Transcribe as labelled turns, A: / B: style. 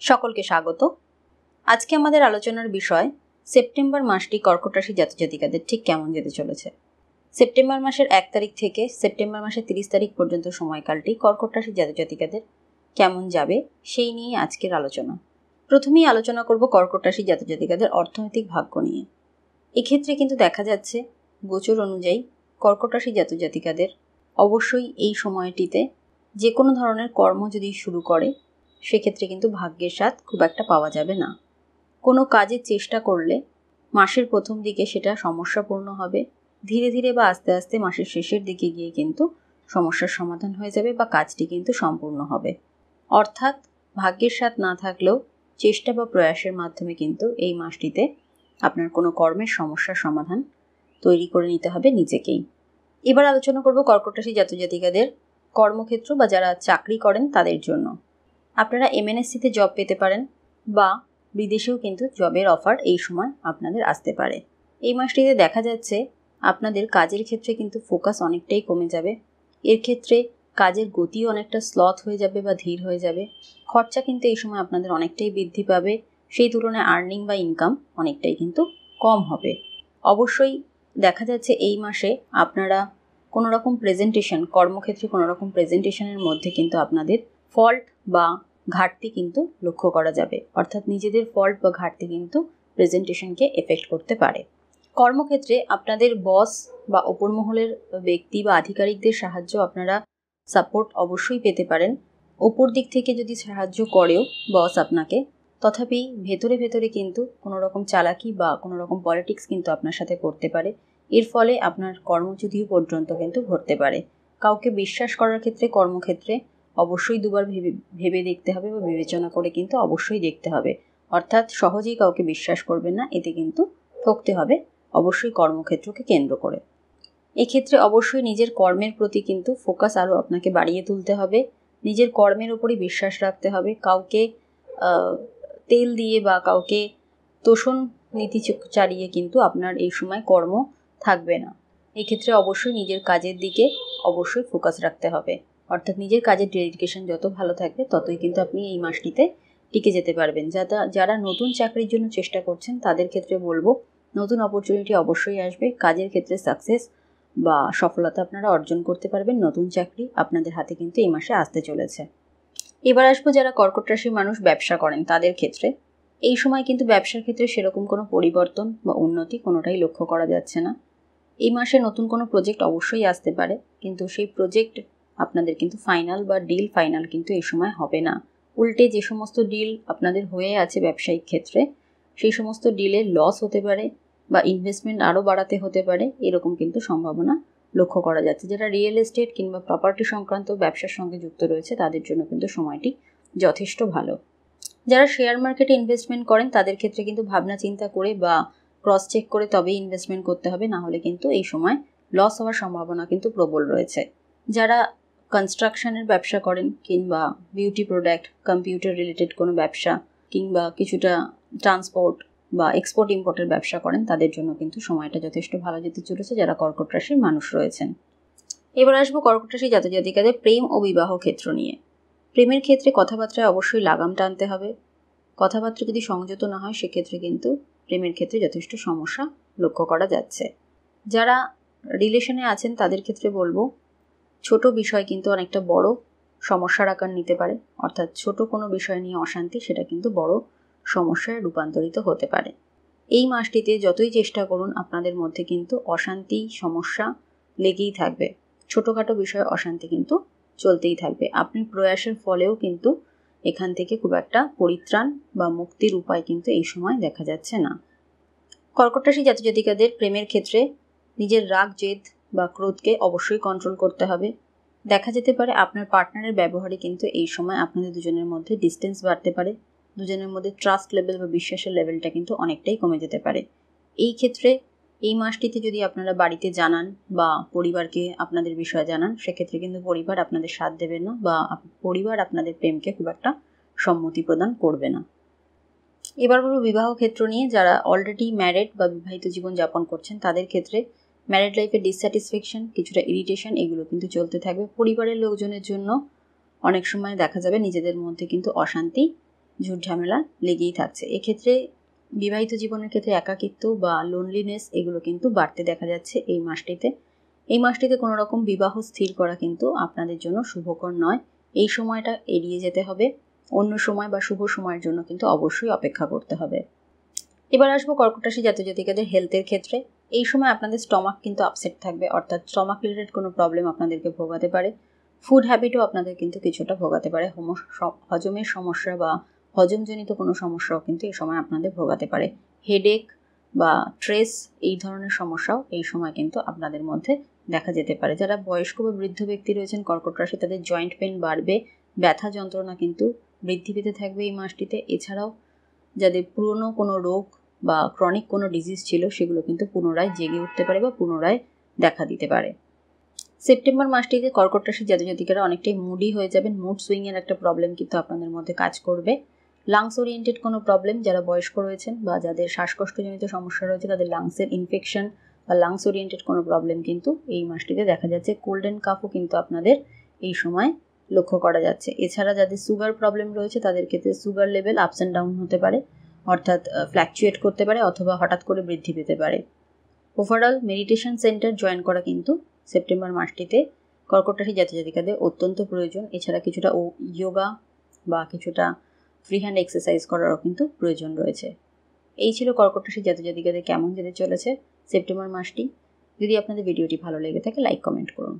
A: সকলকে স্বাগত। আজকে আমাদের আলোচনার বিষয় সেপ্টেম্বর মাসটি কর্কট রাশি জাতক-জাতিকাদের ঠিক কেমন যেতে চলেছে। সেপ্টেম্বর মাসের 1 তারিখ থেকে সেপ্টেম্বর মাসের 30 তারিখ পর্যন্ত সময়কালটি কর্কট রাশি জাতক-জাতিকাদের কেমন যাবে সেই নিয়ে আজকের আলোচনা। প্রথমেই আলোচনা করব কর্কট রাশি জাতক-জাতিকাদের অর্থনৈতিক ভাগ্য নিয়ে। এক্ষেত্রে কিন্তু দেখা যাচ্ছে গোচর অনুযায়ী কর্কট রাশি জাতক-জাতিকাদের অবশ্যই এই সময়টিতে যে কোনো ধরনের কর্ম যদি শুরু করে সেক্ষেত্রে কিন্তু ভাগ্যের স্বাদ খুব একটা পাওয়া যাবে না। কোনো কাজের চেষ্টা করলে মাসের প্রথম দিকে সেটা সমস্যাপূর্ণ হবে, ধীরে ধীরে বা আস্তে আস্তে মাসের শেষের দিকে গিয়ে কিন্তু সমস্যার সমাধান হয়ে যাবে বা কাজটি কিন্তু সম্পূর্ণ হবে। অর্থাৎ ভাগ্যের স্বাদ না থাকলেও চেষ্টা বা প্রয়াসের মাধ্যমে কিন্তু এই মাসটিতে আপনার কোনো কর্মের সমস্যার সমাধান তৈরি করে নিতে হবে নিজেকেই। এবার আলোচনা করব কর্কট রাশি জাতক-জাতিকাদের কর্মক্ষেত্র বা যারা চাকরি করেন তাদের জন্য। আপনারা MNSC-তে জব পেতে পারেন বা বিদেশেও কিন্তু জবের অফার এই সময় আপনাদের আসতে পারে। এই মাসটিতে দেখা যাচ্ছে আপনাদের কাজের ক্ষেত্রে কিন্তু ফোকাস অনেকটাই কমে যাবে। এর ক্ষেত্রে কাজের গতিও অনেকটা স্লথ হয়ে যাবে বা ধীর হয়ে যাবে। খরচা কিন্তু এই সময় আপনাদের অনেকটাই বৃদ্ধি পাবে, সেই তুলনায় আর্নিং বা ইনকাম অনেকটাই কিন্তু কম হবে। অবশ্যই দেখা যাচ্ছে এই মাসে আপনারা কোনো রকম প্রেজেন্টেশন, কর্মক্ষেত্রে কোনো রকম প্রেজেন্টেশনের মধ্যে কিন্তু আপনাদের ফল্ট বা ঘাটতি কিন্তু লক্ষ্য করা যাবে। অর্থাৎ নিজেদের ফল্ট বা ঘাটতি কিন্তু প্রেজেন্টেশনকে এফেক্ট করতে পারে। কর্মক্ষেত্রে আপনাদের বস বা ওপর মহলের ব্যক্তি বা আধিকারিকদের সাহায্য আপনারা সাপোর্ট অবশ্যই পেতে পারেন। ওপর দিক থেকে যদি সাহায্য করেও বস আপনাকে, তথাপি ভেতরে ভেতরে কিন্তু কোনো রকম চালাকি বা কোনো রকম পলিটিক্স কিন্তু আপনার সাথে করতে পারে। এর ফলে আপনার কর্মচ্যুতিও পর্যন্ত কিন্তু ঘটতে পারে। কাউকে বিশ্বাস করার ক্ষেত্রে কর্মক্ষেত্রে অবশ্যই দুবার ভেবে দেখতে হবে বা বিবেচনা করে কিন্তু অবশ্যই দেখতে হবে। অর্থাৎ সহজেই কাউকে বিশ্বাস করবেন না, এতে কিন্তু ঠকতে হবে অবশ্যই কর্মক্ষেত্রকে কেন্দ্র করে। এক্ষেত্রে অবশ্যই নিজের কর্মের প্রতি কিন্তু ফোকাস আরও আপনাকে বাড়িয়ে তুলতে হবে। নিজের কর্মের উপরই বিশ্বাস রাখতে হবে। কাউকে তেল দিয়ে বা কাউকে তোষণ নীতি চালিয়ে কিন্তু আপনার এই সময় কর্ম থাকবে না। এক্ষেত্রে অবশ্যই নিজের কাজের দিকে অবশ্যই ফোকাস রাখতে হবে। অর্থাৎ নিজের কাজের ডেডিকেশন যত ভালো থাকবে ততই কিন্তু আপনি এই মাসটিতে টিকে যেতে পারবেন। যারা নতুন চাকরির জন্য চেষ্টা করছেন তাদের ক্ষেত্রে বলবো নতুন অপরচুনিটি অবশ্যই আসবে। কাজের ক্ষেত্রে সাকসেস বা সফলতা আপনারা অর্জন করতে পারবেন। নতুন চাকরি আপনাদের হাতে কিন্তু এই মাসে আসতে চলেছে। এবার আসবো যারা কর্কট রাশির মানুষ ব্যবসা করেন তাদের ক্ষেত্রে। এই সময় কিন্তু ব্যবসার ক্ষেত্রে সেরকম কোনো পরিবর্তন বা উন্নতি কোনোটাই লক্ষ্য করা যাচ্ছে না। এই মাসে নতুন কোনো প্রজেক্ট অবশ্যই আসতে পারে, কিন্তু সেই প্রজেক্ট আপনাদের কিন্তু ফাইনাল বা ডিল ফাইনাল কিন্তু এই সময় হবে না। উল্টে যে সমস্ত ডিল আপনাদের হয়ে আছে ব্যবসায়িক ক্ষেত্রে সেই সমস্ত ডিলে লস হতে পারে বা ইনভেস্টমেন্ট আরও বাড়াতে হতে পারে, এরকম কিন্তু সম্ভাবনা লক্ষ্য করা যাচ্ছে। যারা রিয়েল এস্টেট কিংবা প্রপার্টি সংক্রান্ত ব্যবসার সঙ্গে যুক্ত রয়েছে তাদের জন্য কিন্তু সময়টি যথেষ্ট ভালো। যারা শেয়ার মার্কেটে ইনভেস্টমেন্ট করেন তাদের ক্ষেত্রে কিন্তু ভাবনা চিন্তা করে বা ক্রস চেক করে তবেই ইনভেস্টমেন্ট করতে হবে, না হলে কিন্তু এই সময় লস হওয়ার সম্ভাবনা কিন্তু প্রবল রয়েছে। যারা কনস্ট্রাকশনের ব্যবসা করেন কিংবা বিউটি প্রোডাক্ট, কম্পিউটার রিলেটেড কোনো ব্যবসা কিংবা কিছুটা ট্রান্সপোর্ট বা এক্সপোর্ট ইম্পোর্টের ব্যবসা করেন তাদের জন্য কিন্তু সময়টা যথেষ্ট ভালো যেতে চলেছে যারা কর্কট রাশির মানুষ রয়েছেন। এবার আসবো কর্কট রাশি জাতক-জাতিকাদের প্রেম ও বিবাহ ক্ষেত্র নিয়ে। প্রেমের ক্ষেত্রে কথাবার্তায় অবশ্যই লাগাম টানতে হবে। কথাবার্তা যদি সংযত না হয় সেক্ষেত্রে কিন্তু প্রেমের ক্ষেত্রে যথেষ্ট সমস্যা লক্ষ্য করা যাচ্ছে। যারা রিলেশনে আছেন তাদের ক্ষেত্রে বলবো ছোট বিষয় কিন্তু অনেকটা বড় সমস্যার আকার নিতে পারে। অর্থাৎ ছোট কোনো বিষয় নিয়ে অশান্তি সেটা কিন্তু বড় সমস্যায় রূপান্তরিত হতে পারে। এই মাসটিতে যতই চেষ্টা করুন আপনাদের মধ্যে কিন্তু অশান্তি সমস্যা লেগেই থাকবে। ছোটোখাটো বিষয়ে অশান্তি কিন্তু চলতেই থাকবে। আপনি প্রয়াসের ফলেও কিন্তু এখান থেকে খুব একটা পরিত্রাণ বা মুক্তির উপায় কিন্তু এই সময় দেখা যাচ্ছে না। কর্কট রাশি জাতক-জাতিকাদের প্রেমের ক্ষেত্রে নিজের রাগ জেদ বা ক্রোধকে অবশ্যই কন্ট্রোল করতে হবে। দেখা যেতে পারে আপনার পার্টনারের ব্যবহারে কিন্তু এই সময় আপনাদের দুজনের মধ্যে ডিস্টেন্স বাড়তে পারে। দুজনের মধ্যে ট্রাস্ট লেভেল বা বিশ্বাসের লেভেলটা কিন্তু অনেকটাই কমে যেতে পারে। এই ক্ষেত্রে এই মাসটিতে যদি আপনারা বাড়িতে জানান বা পরিবারকে আপনাদের বিষয়ে জানান সেক্ষেত্রে কিন্তু পরিবার আপনাদের সাথ দেবে না বা পরিবার আপনাদের প্রেমকে খুব একটা সম্মতি প্রদান করবে না। এবার বলবো বিবাহ ক্ষেত্র নিয়ে। যারা অলরেডি ম্যারিড বা বিবাহিত জীবন যাপন করছেন তাদের ক্ষেত্রে ম্যারিড লাইফে ডিসস্যাটিসফ্যাকশন, কিছুটা ইরিটেশন এগুলো কিন্তু চলতে থাকবে। পরিবারের লোকজনের জন্য অনেক সময় দেখা যাবে নিজেদের মধ্যে কিন্তু অশান্তি ঝুট ঝামেলা লেগেই থাকছে। এক্ষেত্রে বিবাহিত জীবনের ক্ষেত্রে একাকিত্ব বা লোনলিনেস এগুলো কিন্তু বাড়তে দেখা যাচ্ছে এই মাসটিতে। এই মাসটিতে কোনো রকম বিবাহ স্থির করা কিন্তু আপনাদের জন্য শুভকর নয়। এই সময়টা এড়িয়ে যেতে হবে। অন্য সময় বা শুভ সময়ের জন্য কিন্তু অবশ্যই অপেক্ষা করতে হবে। এবার আসবো কর্কট রাশি জাতক জাতিকাদের হেলথের ক্ষেত্রে। এই সময় আপনাদের স্টমাক কিন্তু আপসেট থাকবে, অর্থাৎ স্টমাক রিলেটেড কোনো প্রবলেম আপনাদেরকে ভোগাতে পারে। ফুড হ্যাবিটও আপনাদের কিন্তু কিছুটা ভোগাতে পারে। হজমের সমস্যা বা হজমজনিত কোনো সমস্যাও কিন্তু এই সময় আপনাদের ভোগাতে পারে। হেডেক বা স্ট্রেস এই ধরনের সমস্যাও এই সময় কিন্তু আপনাদের মধ্যে দেখা যেতে পারে। যারা বয়স্ক বা বৃদ্ধ ব্যক্তি রয়েছেন কর্কট রাশি, তাদের জয়েন্ট পেন বাড়বে, ব্যথা যন্ত্রণা কিন্তু বৃদ্ধি পেতে থাকবে এই মাসটিতে। এছাড়াও যাদের পুরনো কোনো রোগ বা ক্রনিক কোনো ডিজিজ ছিল সেগুলো কিন্তু পুনরায় জেগে উঠতে পারে বা পুনরায় দেখা দিতে পারে। সেপ্টেম্বর মাসটিতে কর্কট রাশির জাতক জাতিকারা অনেকটাই মুডি হয়ে যাবেন। মুড সুইংয়ের একটা প্রবলেম কিন্তু আপনাদের মধ্যে কাজ করবে। লাংস ওরিয়েন্টেড কোনো প্রবলেম, যারা বয়স্ক রয়েছেন বা যাদের শ্বাসকষ্টজনিত সমস্যা রয়েছে তাদের লাংসের ইনফেকশন বা লাংস ওরিয়েন্টেড কোনো প্রবলেম কিন্তু এই মাসটিতে দেখা যাচ্ছে। কোল্ড অ্যান্ড কাফও কিন্তু আপনাদের এই সময় লক্ষ্য করা যাচ্ছে। এছাড়া যাদের সুগার প্রবলেম রয়েছে তাদের ক্ষেত্রে sugar level ups and down হতে পারে, অর্থাৎ ফ্ল্যাকচুয়েট করতে পারে অথবা হঠাৎ করে বৃদ্ধি পেতে পারে। ওভারঅল মেডিটেশন সেন্টার জয়েন করা কিন্তু সেপ্টেম্বর মাসটিতে কর্কট রাশি জাতক জাতিকাদের অত্যন্ত প্রয়োজন। এছাড়া কিছুটা যোগা বা কিছুটা ফ্রি হ্যান্ড এক্সারসাইজ করারও কিন্তু প্রয়োজন রয়েছে। এই ছিল কর্কট রাশি জাতক জাতিকাদের কেমন যেতে চলেছে সেপ্টেম্বর মাসটি। যদি আপনাদের ভিডিওটি ভালো লেগে থাকে লাইক কমেন্ট করুন।